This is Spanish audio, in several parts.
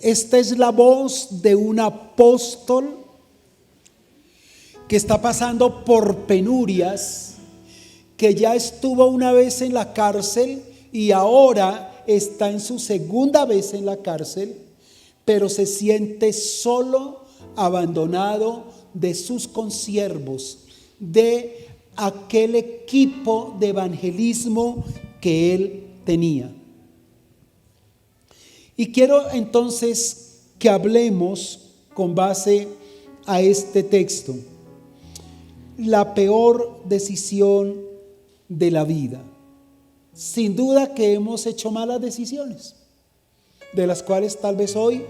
Esta es la voz de un apóstol que está pasando por penurias, que ya estuvo una vez en la cárcel y ahora está en su segunda vez en la cárcel, pero se siente solo, abandonado de sus consiervos, de aquel equipo de evangelismo que él tenía. Y quiero entonces que hablemos con base a este texto. La peor decisión de la vida. Sin duda que hemos hecho malas decisiones, de las cuales tal vez hoy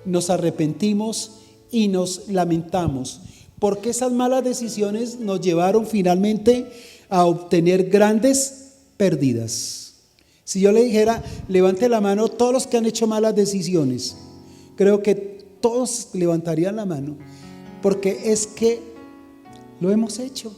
nos arrepentimos y nos lamentamos, porque esas malas decisiones nos llevaron finalmente a obtener grandes pérdidas. Si yo le dijera, levante la mano todos los que han hecho malas decisiones, creo que todos levantarían la mano, porque es que lo hemos hecho.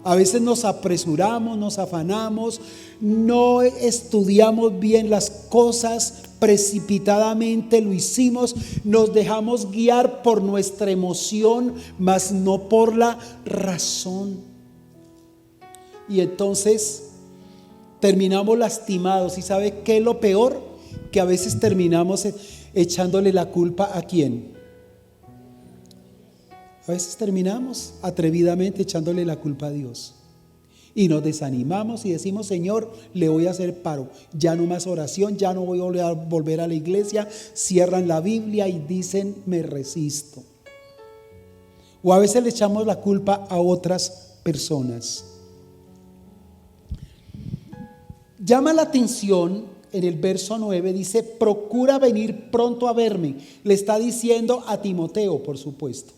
A veces nos apresuramos, nos afanamos, no estudiamos bien las cosas, precipitadamente lo hicimos, nos dejamos guiar por nuestra emoción, mas no por la razón. Y entonces terminamos lastimados. ¿Y sabe qué es lo peor? Que a veces terminamos echándole la culpa ¿a quién? A veces terminamos atrevidamente echándole la culpa a Dios y nos desanimamos y decimos: Señor, le voy a hacer paro, ya no más oración, ya no voy a volver a la iglesia. Cierran la Biblia y dicen: me resisto. O a veces le echamos la culpa a otras personas. Llama la atención en el verso 9, dice: procura venir pronto a verme. Le está diciendo a Timoteo, por supuesto.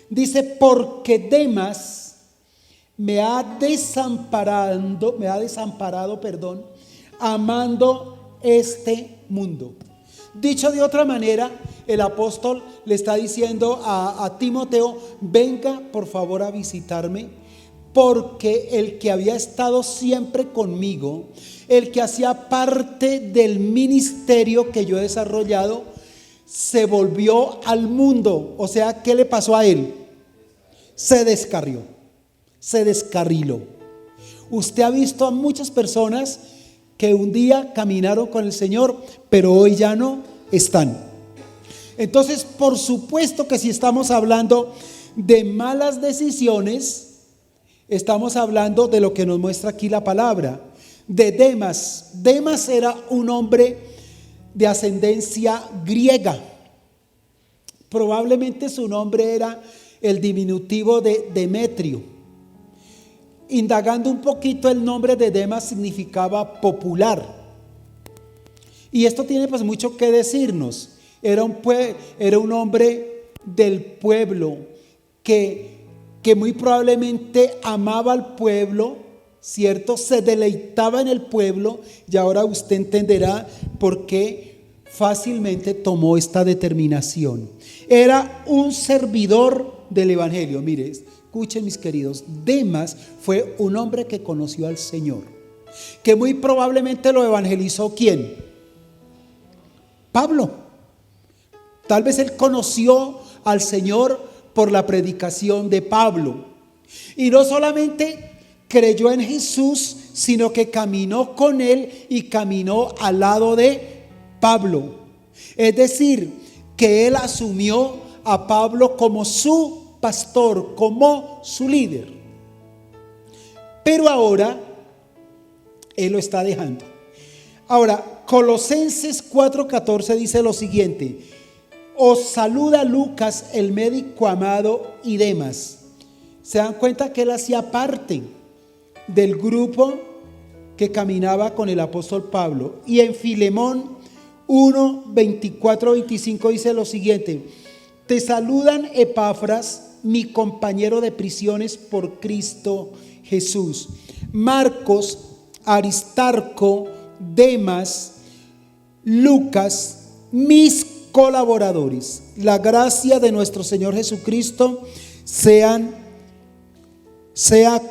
Dice: porque Demas me ha desamparado, amando este mundo. Dicho de otra manera, el apóstol le está diciendo a Timoteo: venga por favor a visitarme, porque el que había estado siempre conmigo, el que hacía parte del ministerio que yo he desarrollado, se volvió al mundo. O sea, ¿qué le pasó a él? Se descarrió, se descarriló. Usted ha visto a muchas personas que un día caminaron con el Señor, pero hoy ya no están. Entonces, por supuesto que si estamos hablando de malas decisiones, estamos hablando de lo que nos muestra aquí la palabra, de Demas. Demas era un hombre de ascendencia griega. Probablemente su nombre era el diminutivo de Demetrio. Indagando un poquito, el nombre de Demas significaba popular. Y esto tiene pues mucho que decirnos. Era un hombre del pueblo que muy probablemente amaba al pueblo, ¿cierto? Se deleitaba en el pueblo, y ahora usted entenderá por qué fácilmente tomó esta determinación. Era un servidor del evangelio. Mire, escuchen mis queridos, Demas fue un hombre que conoció al Señor, que muy probablemente lo evangelizó. ¿Quién? Pablo. Tal vez él conoció al Señor por la predicación de Pablo, y no solamente creyó en Jesús, sino que caminó con él y caminó al lado de Pablo. Es decir, que él asumió a Pablo como su pastor, como su líder. Pero ahora él lo está dejando. Ahora, Colosenses 4:14 dice lo siguiente: os saluda Lucas, el médico amado, y Demas. Se dan cuenta que él hacía parte del grupo que caminaba con el apóstol Pablo. Y en Filemón 1:24-25 dice lo siguiente: te saludan Epafras, mi compañero de prisiones por Cristo Jesús, Marcos, Aristarco, Demas, Lucas, mis colaboradores. La gracia de nuestro Señor Jesucristo sea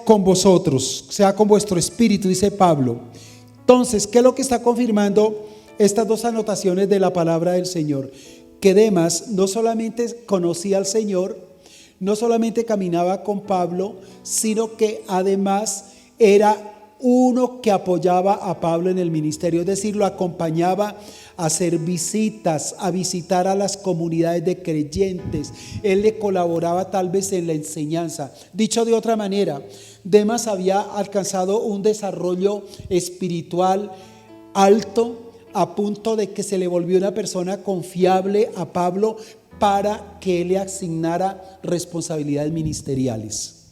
con vosotros, sea con vuestro espíritu, dice Pablo. Entonces, ¿qué es lo que está confirmando estas dos anotaciones de la palabra del Señor, que Demas no solamente conocía al Señor, no solamente caminaba con Pablo, sino que además era uno que apoyaba a Pablo en el ministerio, es decir, lo acompañaba a hacer visitas, a visitar a las comunidades de creyentes. Él le colaboraba tal vez en la enseñanza. Dicho de otra manera, Demas había alcanzado un desarrollo espiritual alto, a punto de que se le volvió una persona confiable a Pablo para que él le asignara responsabilidades ministeriales.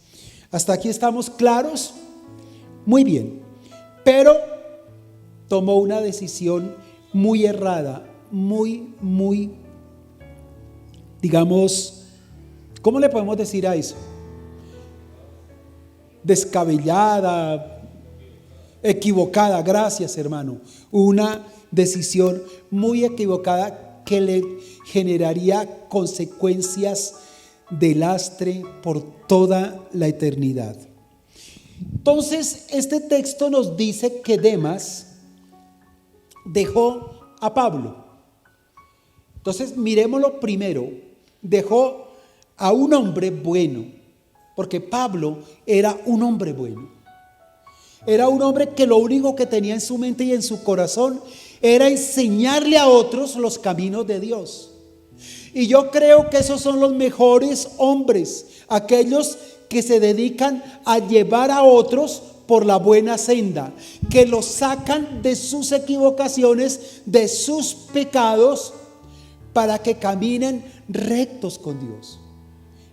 ¿Hasta aquí estamos claros? Muy bien, pero tomó una decisión muy errada, muy, digamos, ¿cómo le podemos decir a eso? Descabellada, equivocada, gracias hermano. Una decisión muy equivocada que le generaría consecuencias de lastre por toda la eternidad. Entonces, este texto nos dice que Demas dejó a Pablo. Entonces, miremoslo primero. Dejó a un hombre bueno, porque Pablo era un hombre bueno. Era un hombre que lo único que tenía en su mente y en su corazón era enseñarle a otros los caminos de Dios. Y yo creo que esos son los mejores hombres, aquellos que se dedican a llevar a otros por la buena senda, que los sacan de sus equivocaciones, de sus pecados, para que caminen rectos con Dios.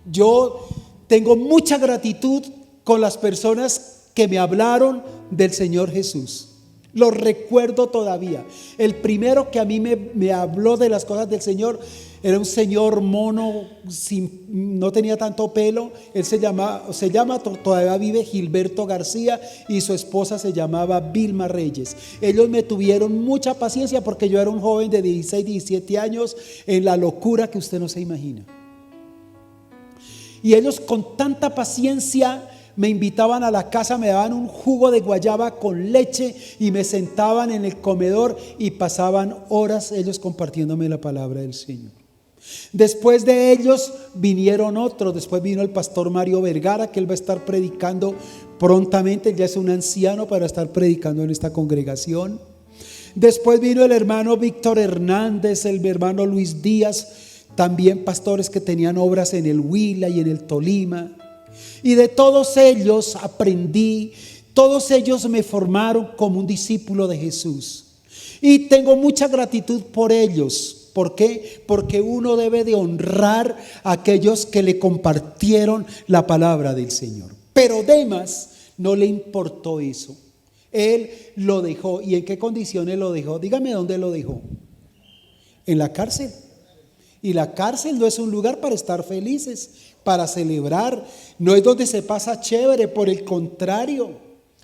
Yo tengo mucha gratitud con las personas que me hablaron del Señor Jesús. Lo recuerdo todavía. El primero que a mí me habló de las cosas del Señor era un señor mono, no tenía tanto pelo. Él todavía vive, Gilberto García, y su esposa se llamaba Vilma Reyes. Ellos me tuvieron mucha paciencia porque yo era un joven de 16, 17 años en la locura que usted no se imagina. Y ellos con tanta paciencia me invitaban a la casa, me daban un jugo de guayaba con leche y me sentaban en el comedor y pasaban horas ellos compartiéndome la palabra del Señor. Después de ellos vinieron otros. Después vino el pastor Mario Vergara, que él va a estar predicando prontamente. Él ya es un anciano para estar predicando en esta congregación. Después vino el hermano Víctor Hernández, el hermano Luis Díaz, también pastores que tenían obras en el Huila y en el Tolima. Y de todos ellos aprendí, todos ellos me formaron como un discípulo de Jesús. Y tengo mucha gratitud por ellos. ¿Por qué? Porque uno debe de honrar a aquellos que le compartieron la palabra del Señor. Pero Demas no le importó eso. Él lo dejó. ¿Y en qué condiciones lo dejó? Dígame dónde lo dejó. En la cárcel. Y la cárcel no es un lugar para estar felices, para celebrar. No es donde se pasa chévere, por el contrario.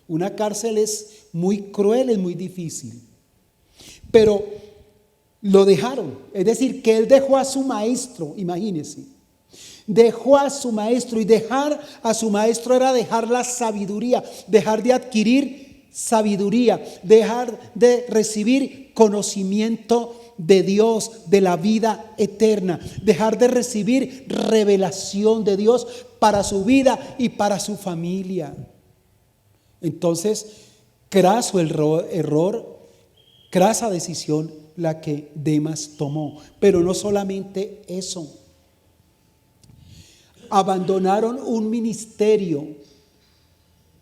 Una cárcel es muy cruel, es muy difícil. Pero lo dejaron, es decir, que él dejó a su maestro, imagínense. Dejó a su maestro, y dejar a su maestro era dejar la sabiduría, dejar de adquirir sabiduría, dejar de recibir conocimiento de Dios, de la vida eterna, dejar de recibir revelación de Dios para su vida y para su familia. Entonces, craso error, crasa decisión la que Demas tomó. Pero no solamente eso, abandonaron un ministerio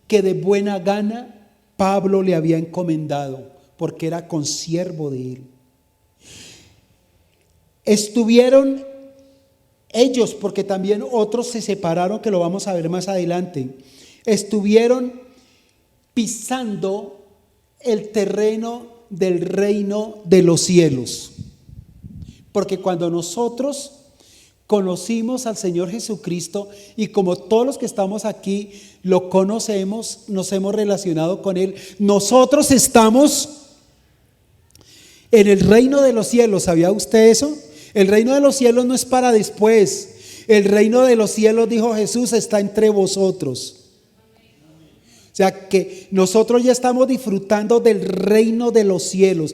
que de buena gana Pablo le había encomendado, porque era consiervo de él. Estuvieron ellos, porque también otros se separaron, que lo vamos a ver más adelante, estuvieron pisando el terreno del reino de los cielos. Porque cuando nosotros conocimos al Señor Jesucristo, y como todos los que estamos aquí lo conocemos, nos hemos relacionado con Él, nosotros estamos en el reino de los cielos. ¿Sabía usted eso? El reino de los cielos no es para después. El reino de los cielos, dijo Jesús, está entre vosotros. O sea que nosotros ya estamos disfrutando del reino de los cielos.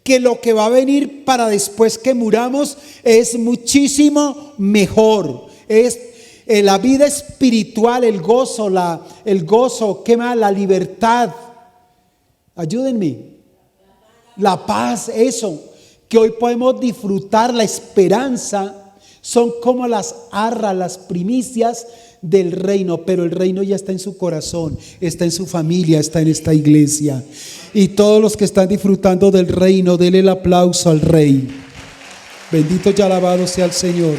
que lo que va a venir para después que muramos es muchísimo mejor. Es la vida espiritual, el gozo, ¿qué más? La libertad. Ayúdenme. La paz, eso, que hoy podemos disfrutar, la esperanza, son como las arras, las primicias del reino, pero el reino ya está en su corazón, está en su familia, está en esta iglesia. Y todos los que están disfrutando del reino, denle el aplauso al Rey. Bendito y alabado sea el Señor.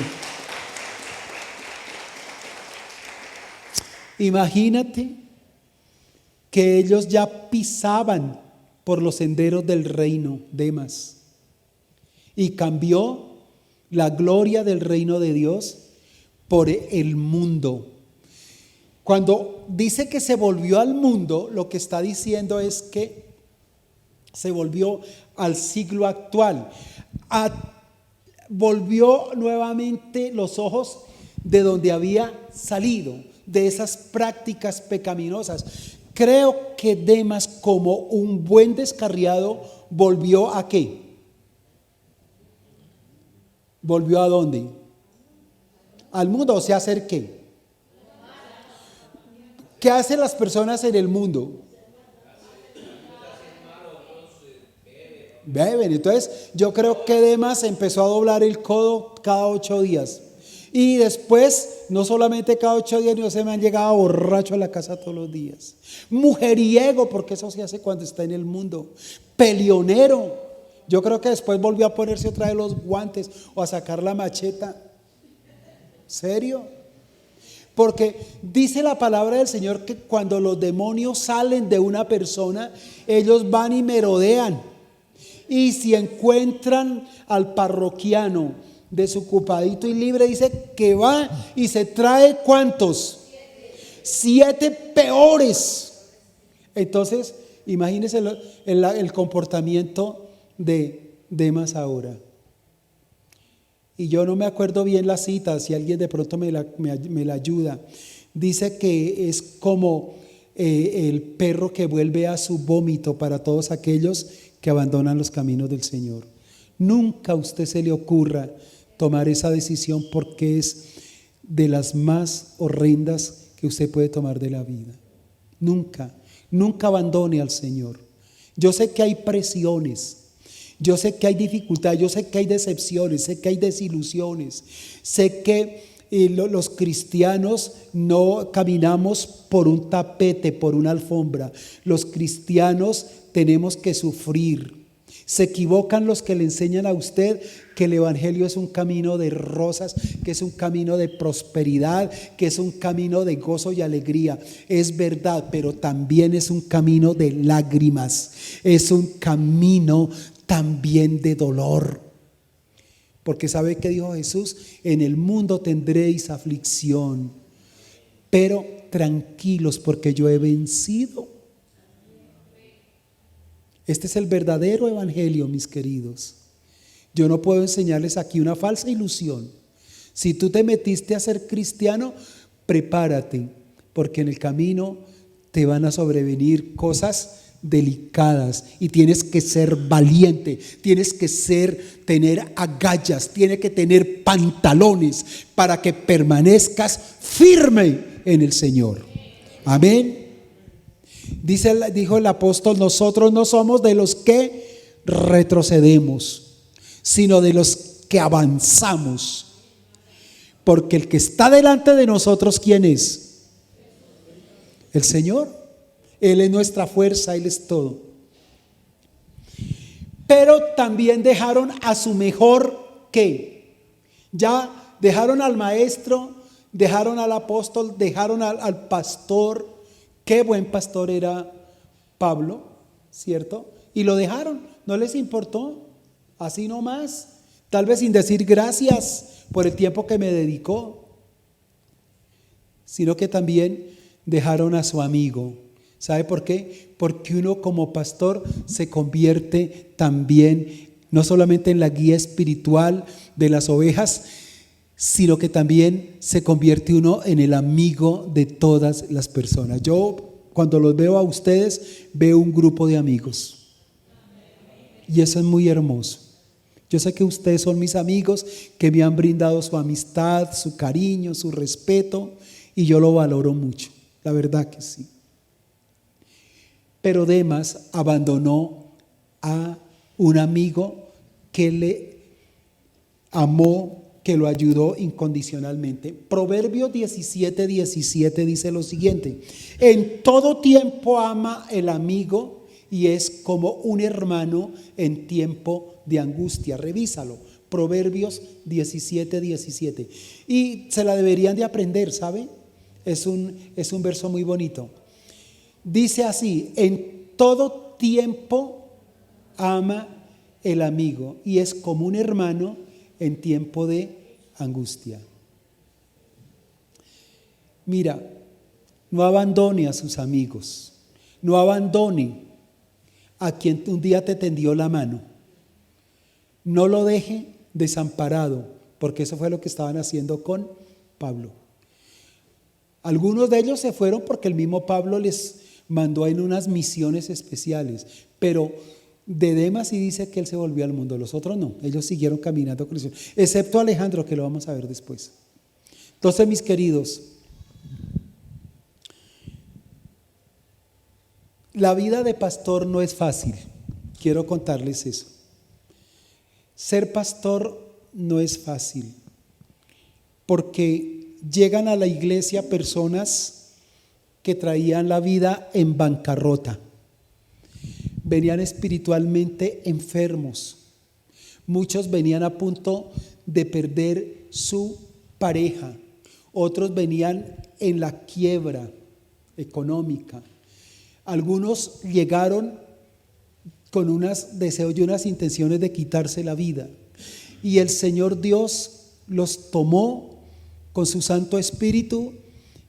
Imagínate que ellos ya pisaban por los senderos del reino, Demas, y cambió la gloria del reino de Dios por el mundo. Cuando dice que se volvió al mundo, lo que está diciendo es que se volvió al siglo actual. Volvió nuevamente los ojos de donde había salido, de esas prácticas pecaminosas. Creo que Demas, como un buen descarriado, volvió ¿a qué? ¿Volvió a dónde? Al mundo, o sea, ¿hacer qué? ¿Qué hacen las personas en el mundo? Beben. Entonces yo creo que Demas empezó a doblar el codo cada 8 días. Y después, no solamente cada 8 días, no se me han llegado borracho a la casa todos los días. Mujeriego, porque eso se hace cuando está en el mundo. Peleonero. Yo creo que después volvió a ponerse otra vez los guantes o a sacar la macheta. ¿Serio? Porque dice la palabra del Señor que cuando los demonios salen de una persona, ellos van y merodean. Y si encuentran al parroquiano desocupadito y libre, dice que va y se trae ¿cuántos? 7 peores. Entonces, imagínense el comportamiento de Demas ahora. Y yo no me acuerdo bien la cita, si alguien de pronto me la ayuda. Dice que es como el perro que vuelve a su vómito para todos aquellos que abandonan los caminos del Señor. Nunca a usted se le ocurra tomar esa decisión, porque es de las más horrendas que usted puede tomar de la vida. Nunca abandone al Señor. Yo sé que hay presiones, yo sé que hay dificultades, yo sé que hay decepciones, sé que hay desilusiones, sé que los cristianos no caminamos por un tapete, por una alfombra. Los cristianos tenemos que sufrir. Se equivocan los que le enseñan a usted que el evangelio es un camino de rosas, que es un camino de prosperidad, que es un camino de gozo y alegría. Es verdad, pero también es un camino de lágrimas, es un camino también de dolor. Porque ¿sabe qué dijo Jesús? En el mundo tendréis aflicción, pero tranquilos, porque yo he vencido. Este es el verdadero evangelio, mis queridos. Yo no puedo enseñarles aquí una falsa ilusión. Si tú te metiste a ser cristiano, prepárate, porque en el camino te van a sobrevenir cosas delicadas y tienes que ser valiente, tienes que tener agallas, tienes que tener pantalones para que permanezcas firme en el Señor. Amén. Dijo el apóstol: nosotros no somos de los que retrocedemos, sino de los que avanzamos. Porque el que está delante de nosotros, ¿quién es? El Señor. Él es nuestra fuerza, Él es todo. Pero también dejaron a su mejor ¿qué? Ya dejaron al maestro, dejaron al apóstol, dejaron al pastor. Qué buen pastor era Pablo, ¿cierto? Y lo dejaron, no les importó, así nomás, tal vez sin decir gracias por el tiempo que me dedicó, sino que también dejaron a su amigo. ¿Sabe por qué? Porque uno como pastor se convierte también no solamente en la guía espiritual de las ovejas, sino que también se convierte uno en el amigo de todas las personas. Yo cuando los veo a ustedes, veo un grupo de amigos. Y eso es muy hermoso. Yo sé que ustedes son mis amigos, que me han brindado su amistad, su cariño, su respeto, y yo lo valoro mucho, la verdad que sí. Pero Demas abandonó a un amigo que le amó, que lo ayudó incondicionalmente. Proverbios 17:17 dice lo siguiente: en todo tiempo ama el amigo y es como un hermano en tiempo de angustia. Revísalo, Proverbios 17:17. Y se la deberían de aprender, ¿sabe? Es un verso muy bonito. Dice así: en todo tiempo ama el amigo y es como un hermano en tiempo de angustia. Mira, no abandone a sus amigos, no abandone a quien un día te tendió la mano, no lo deje desamparado, porque eso fue lo que estaban haciendo con Pablo. Algunos de ellos se fueron porque el mismo Pablo les mandó en unas misiones especiales, pero de Demas sí dice que él se volvió al mundo, los otros no, ellos siguieron caminando con Cristo, excepto Alejandro, que lo vamos a ver después. Entonces, mis queridos, la vida de pastor no es fácil, quiero contarles eso. Ser pastor no es fácil, porque llegan a la iglesia personas que traían la vida en bancarrota, venían espiritualmente enfermos, muchos venían a punto de perder su pareja, otros venían en la quiebra económica, algunos llegaron con unos deseos y unas intenciones de quitarse la vida, y el Señor Dios los tomó con su Santo Espíritu,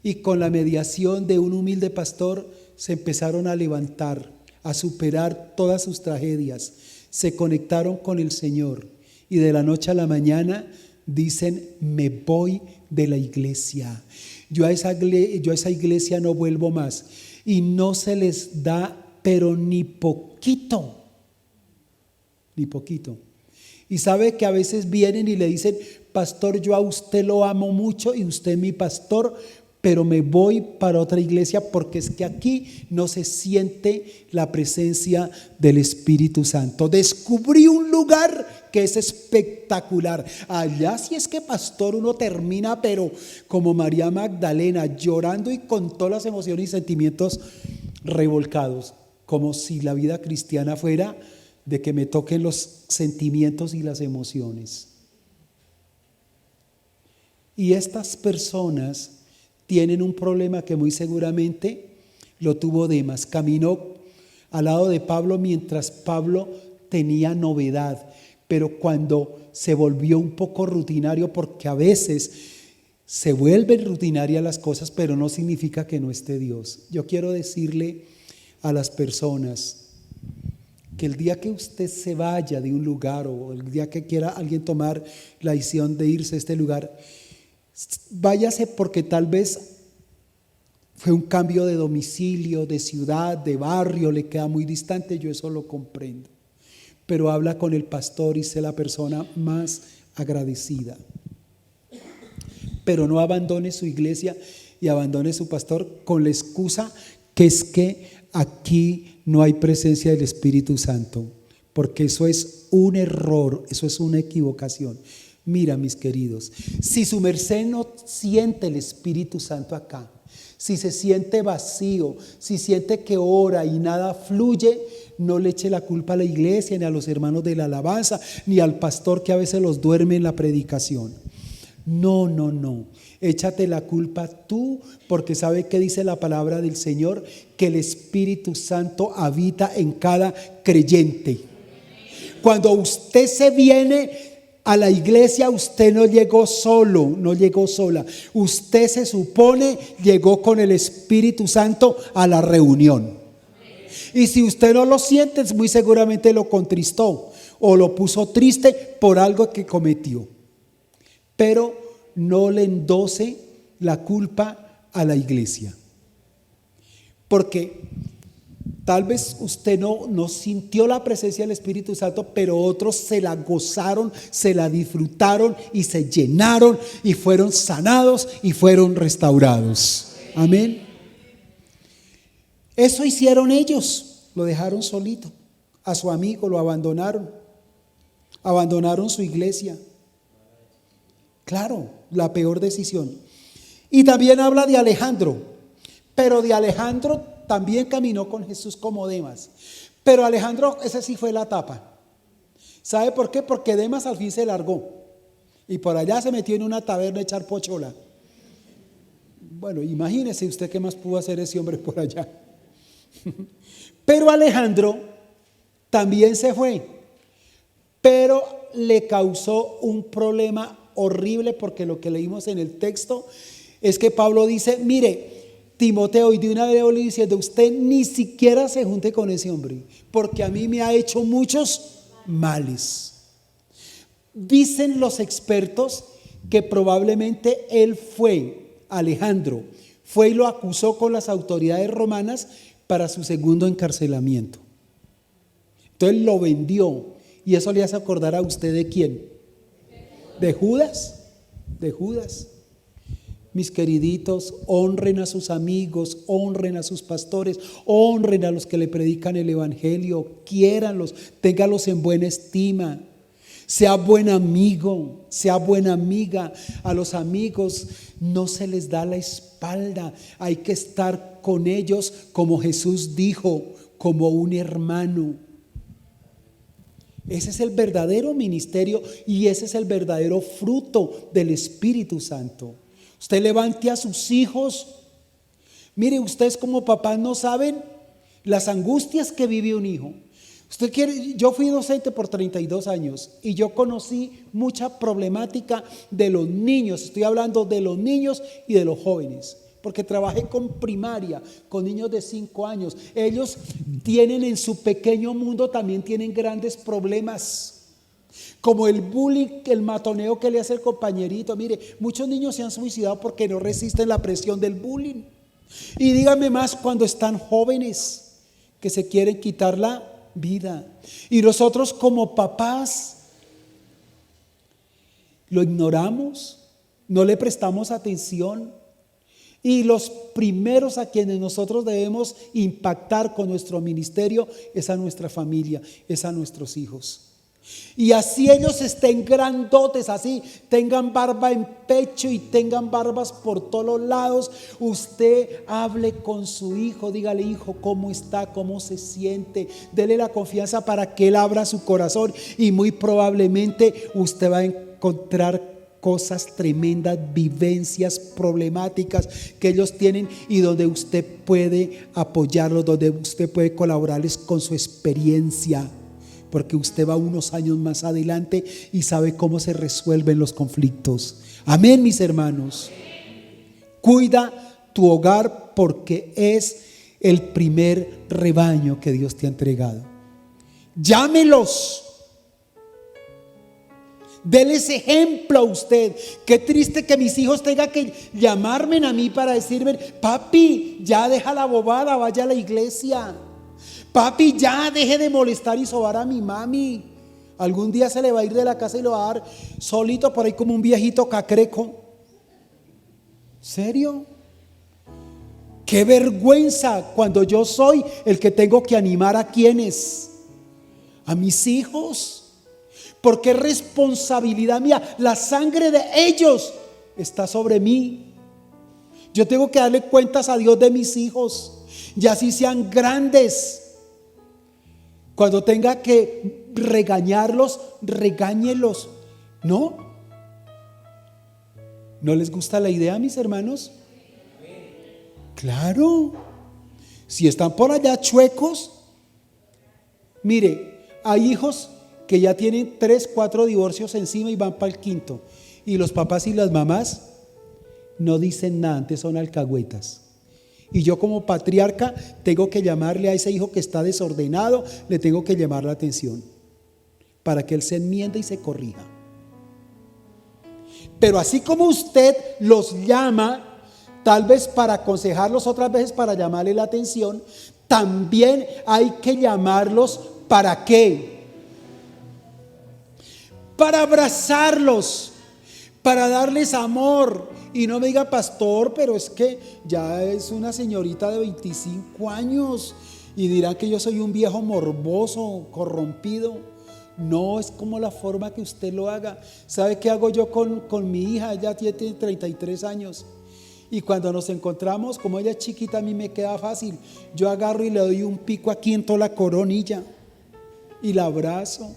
y con la mediación de un humilde pastor se empezaron a levantar, a superar todas sus tragedias, se conectaron con el Señor y de la noche a la mañana dicen: me voy de la iglesia, yo a esa iglesia no vuelvo más, y no se les da pero ni poquito. Y sabe que a veces vienen y le dicen: pastor, yo a usted lo amo mucho y usted es mi pastor, pero me voy para otra iglesia porque es que aquí no se siente la presencia del Espíritu Santo. Descubrí un lugar que es espectacular. Allá sí es que, pastor, uno termina pero como María Magdalena, llorando y con todas las emociones y sentimientos revolcados, como si la vida cristiana fuera de que me toquen los sentimientos y las emociones. Y estas personas tienen un problema que muy seguramente lo tuvo Demas. Caminó al lado de Pablo mientras Pablo tenía novedad, pero cuando se volvió un poco rutinario, porque a veces se vuelven rutinarias las cosas, pero no significa que no esté Dios. Yo quiero decirle a las personas que el día que usted se vaya de un lugar, o el día que quiera alguien tomar la decisión de irse a este lugar, váyase porque tal vez fue un cambio de domicilio, de ciudad, de barrio, le queda muy distante, yo eso lo comprendo. Pero habla con el pastor y sé la persona más agradecida. Pero no abandone su iglesia y abandone su pastor con la excusa que es que aquí no hay presencia del Espíritu Santo, porque eso es un error, eso es una equivocación. Mira, mis queridos, si su merced no siente el Espíritu Santo acá, si se siente vacío, si siente que ora y nada fluye, no le eche la culpa a la iglesia, ni a los hermanos de la alabanza, ni al pastor que a veces los duerme en la predicación. No, échate la culpa tú, porque sabe que dice la palabra del Señor, que el Espíritu Santo habita en cada creyente. Cuando usted se viene a la iglesia, usted no llegó solo, no llegó sola. Usted, se supone, llegó con el Espíritu Santo a la reunión. Y si usted no lo siente, muy seguramente lo contristó o lo puso triste por algo que cometió. Pero no le endose la culpa a la iglesia. Porque Tal vez usted no sintió la presencia del Espíritu Santo, pero otros se la gozaron, se la disfrutaron y se llenaron y fueron sanados y fueron restaurados. Amén. Eso hicieron ellos, lo dejaron solito. A su amigo lo abandonaron su iglesia. Claro, la peor decisión. Y también habla de Alejandro, pero de Alejandro también caminó con Jesús como Demas. Pero Alejandro, ese sí fue la tapa. ¿Sabe por qué? Porque Demas al fin se largó y por allá se metió en una taberna a echar pochola. Bueno, imagínese usted qué más pudo hacer ese hombre por allá. Pero Alejandro también se fue, pero le causó un problema horrible, porque lo que leímos en el texto es que Pablo dice: mire, Timoteo, y de una vez le diciendo, usted ni siquiera se junte con ese hombre, porque a mí me ha hecho muchos males. Dicen los expertos que probablemente Alejandro fue y lo acusó con las autoridades romanas para su segundo encarcelamiento. Entonces lo vendió, y eso le hace acordar a usted ¿de quién? De Judas. Mis queriditos, honren a sus amigos, honren a sus pastores, honren a los que le predican el evangelio, quiéranlos, téngalos en buena estima. Sea buen amigo, sea buena amiga. A los amigos no se les da la espalda, hay que estar con ellos, como Jesús dijo, como un hermano. Ese es el verdadero ministerio y ese es el verdadero fruto del Espíritu Santo. Usted levante a sus hijos. Mire, ustedes como papás no saben las angustias que vive un hijo. Yo fui docente por 32 años y yo conocí mucha problemática de los niños. Estoy hablando de los niños y de los jóvenes, porque trabajé con primaria, con niños de 5 años. Ellos tienen en su pequeño mundo, también tienen grandes problemas, como el bullying, el matoneo que le hace el compañerito. Mire, muchos niños se han suicidado porque no resisten la presión del bullying. Y dígame más cuando están jóvenes, que se quieren quitar la vida. Y nosotros como papás lo ignoramos, no le prestamos atención. Y los primeros a quienes nosotros debemos impactar con nuestro ministerio es a nuestra familia, es a nuestros hijos. Y así ellos estén grandotes, así tengan barba en pecho y tengan barbas por todos lados, usted hable con su hijo, dígale: hijo, ¿cómo está? ¿Cómo se siente? Dele la confianza para que él abra su corazón, y muy probablemente usted va a encontrar cosas tremendas, vivencias problemáticas que ellos tienen, y donde usted puede apoyarlos, donde usted puede colaborarles con su experiencia, porque usted va unos años más adelante y sabe cómo se resuelven los conflictos. Amén, mis hermanos. Cuida tu hogar, porque es el primer rebaño que Dios te ha entregado. Llámelos. Déles ejemplo a usted. Qué triste que mis hijos tengan que llamarme a mí para decirme: papi, ya deja la bobada, vaya a la iglesia. Papi, ya deje de molestar y sobar a mi mami. Algún día se le va a ir de la casa y lo va a dar solito por ahí como un viejito cacreco. ¿Serio? Qué vergüenza cuando yo soy el que tengo que animar a quienes, a mis hijos, porque es responsabilidad mía. La sangre de ellos está sobre mí. Yo tengo que darle cuentas a Dios de mis hijos, y así sean grandes. Cuando tenga que regañarlos, regáñelos. ¿No? ¿No les gusta la idea, mis hermanos? Claro. Si están por allá chuecos, mire, hay hijos que ya tienen 3, 4 divorcios encima y van para el quinto, y los papás y las mamás no dicen nada, antes son alcahuetas. Y yo como patriarca tengo que llamarle a ese hijo que está desordenado, le tengo que llamar la atención para que él se enmiende y se corrija. Pero así como usted los llama, tal vez para aconsejarlos, otras veces para llamarle la atención, también hay que llamarlos, ¿para qué? Para abrazarlos, para darles amor. Y no me diga, pastor, pero es que ya es una señorita de 25 años y dirá que yo soy un viejo morboso, corrompido. No, es como la forma que usted lo haga. ¿Sabe qué hago yo con mi hija? Ella tiene 33 años. Y cuando nos encontramos, como ella es chiquita, a mí me queda fácil. Yo agarro y le doy un pico aquí en toda la coronilla y la abrazo.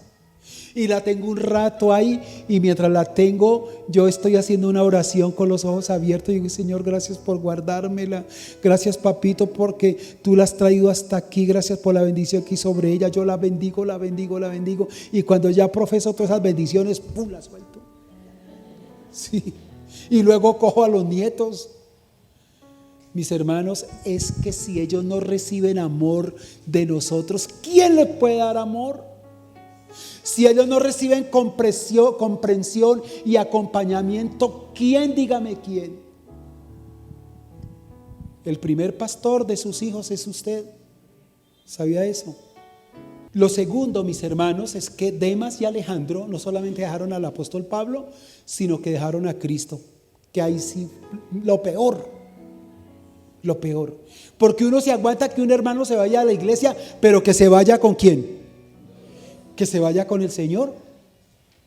Y la tengo un rato ahí, y mientras la tengo, yo estoy haciendo una oración con los ojos abiertos y digo, Señor, gracias por guardármela, gracias papito porque tú la has traído hasta aquí, gracias por la bendición que hay sobre ella, yo la bendigo, la bendigo, la bendigo, y cuando ya profeso todas esas bendiciones, ¡pum!, las suelto. Sí. Y luego cojo a los nietos. Mis hermanos, es que si ellos no reciben amor de nosotros, ¿quién les puede dar amor? Si ellos no reciben comprensión y acompañamiento, ¿quién? Dígame quién. El primer pastor de sus hijos es usted. ¿Sabía eso? Lo segundo, mis hermanos, es que Demas y Alejandro no solamente dejaron al apóstol Pablo, sino que dejaron a Cristo. Que ahí sí, lo peor. Porque uno se aguanta que un hermano se vaya a la iglesia, pero que se vaya ¿con quién? Que se vaya con el Señor.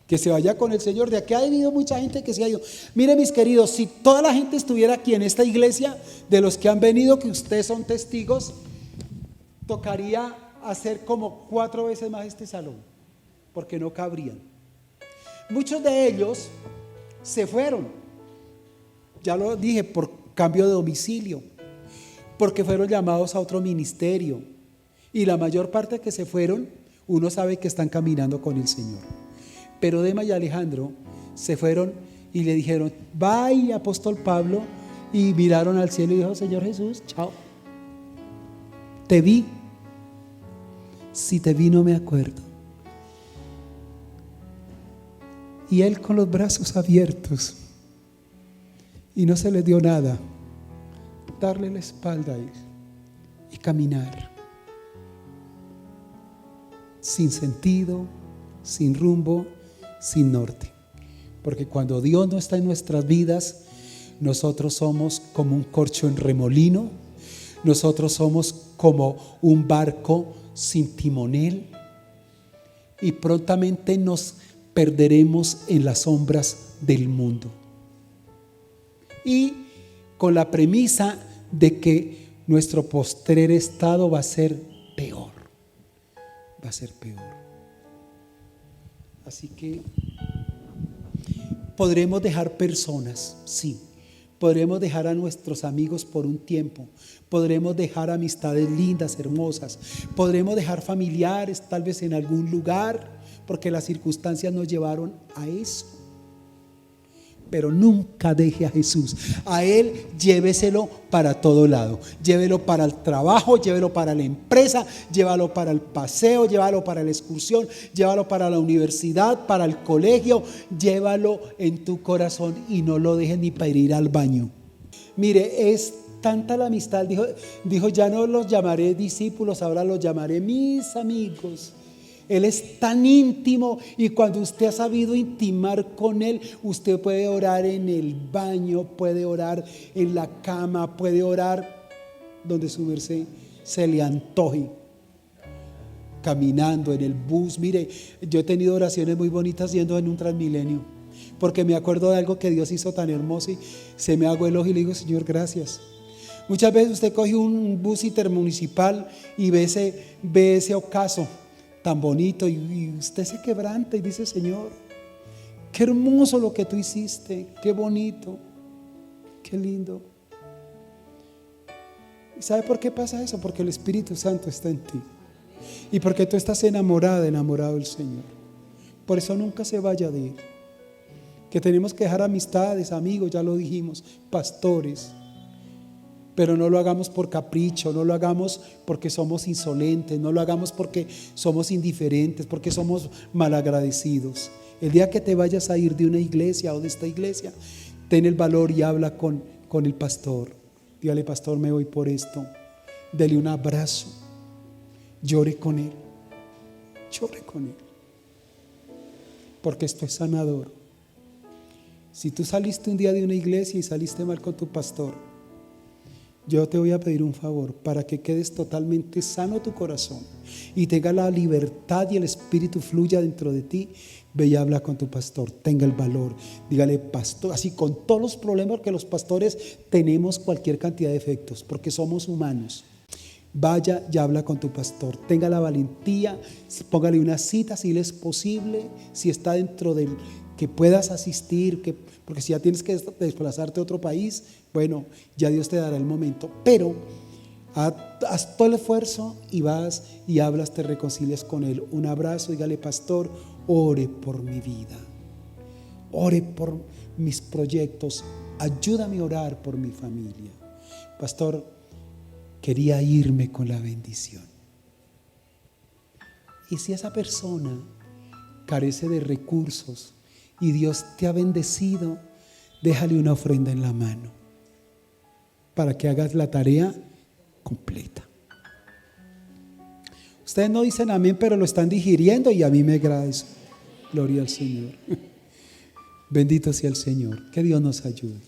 Que se vaya con el Señor. De aquí ha habido mucha gente que se ha ido. Mire, mis queridos, si toda la gente estuviera aquí en esta iglesia, de los que han venido, que ustedes son testigos, tocaría hacer como 4 veces más este salón, porque no cabrían. Muchos de ellos se fueron, ya lo dije, por cambio de domicilio, porque fueron llamados a otro ministerio. Y la mayor parte que se fueron, uno sabe que están caminando con el Señor. Pero Demas y Alejandro se fueron y le dijeron, bye, apóstol Pablo, y miraron al cielo y dijo, Señor Jesús, chao. Te vi. Si te vi no me acuerdo. Y él con los brazos abiertos, y no se le dio nada, darle la espalda a él y caminar. Sin sentido, sin rumbo, sin norte. Porque cuando Dios no está en nuestras vidas, nosotros somos como un corcho en remolino, nosotros somos como un barco sin timonel, y prontamente nos perderemos en las sombras del mundo. Y con la premisa de que nuestro postrer estado va a ser peor. Va a ser peor. Así que podremos dejar personas, sí. Podremos dejar a nuestros amigos por un tiempo. Podremos dejar amistades lindas, hermosas. Podremos dejar familiares tal vez en algún lugar, porque las circunstancias nos llevaron a eso. Pero nunca deje a Jesús. A Él lléveselo para todo lado. Llévelo para el trabajo, llévelo para la empresa, llévalo para el paseo, llévalo para la excursión, llévalo para la universidad, para el colegio. Llévalo en tu corazón y no lo dejes ni para ir al baño. Mire, es tanta la amistad. Dijo, ya no los llamaré discípulos, ahora los llamaré mis amigos. Él es tan íntimo, y cuando usted ha sabido intimar con Él, usted puede orar en el baño, puede orar en la cama, puede orar donde su merced se le antoje, caminando en el bus. Mire, yo he tenido oraciones muy bonitas yendo en un Transmilenio, porque me acuerdo de algo que Dios hizo tan hermoso y se me hago el ojo y le digo, Señor, gracias. Muchas veces usted coge un bus intermunicipal y ve ese ocaso tan bonito, y usted se quebranta y dice, Señor, qué hermoso lo que tú hiciste, qué bonito, qué lindo. ¿Y sabe por qué pasa eso? Porque el Espíritu Santo está en ti, y porque tú estás enamorado del Señor. Por eso nunca se vaya de Él. Que tenemos que dejar amistades, amigos, ya lo dijimos, pastores. Pero no lo hagamos por capricho, no lo hagamos porque somos insolentes, no lo hagamos porque somos indiferentes, porque somos malagradecidos. El día que te vayas a ir de una iglesia o de esta iglesia, ten el valor y habla con el pastor. Dígale, pastor, me voy por esto. dele un abrazo, llore con él, porque esto es sanador. Si tú saliste un día de una iglesia y saliste mal con tu pastor, yo te voy a pedir un favor para que quedes totalmente sano tu corazón y tenga la libertad y el Espíritu fluya dentro de ti. Ve y habla con tu pastor, tenga el valor, dígale: pastor, así con todos los problemas que los pastores tenemos, cualquier cantidad de defectos, porque somos humanos. Vaya y habla con tu pastor, tenga la valentía, póngale una cita si le es posible, si está dentro del que puedas asistir, porque si ya tienes que desplazarte a otro país, bueno, ya Dios te dará el momento, pero haz todo el esfuerzo y vas y hablas, te reconcilias con él. Un abrazo, dígale: pastor, ore por mi vida, ore por mis proyectos, ayúdame a orar por mi familia. Pastor, quería irme con la bendición. Y si esa persona carece de recursos y Dios te ha bendecido, déjale una ofrenda en la mano para que hagas la tarea completa. Ustedes no dicen amén, pero lo están digiriendo y a mí me agrada eso. Gloria al Señor. Bendito sea el Señor. Que Dios nos ayude.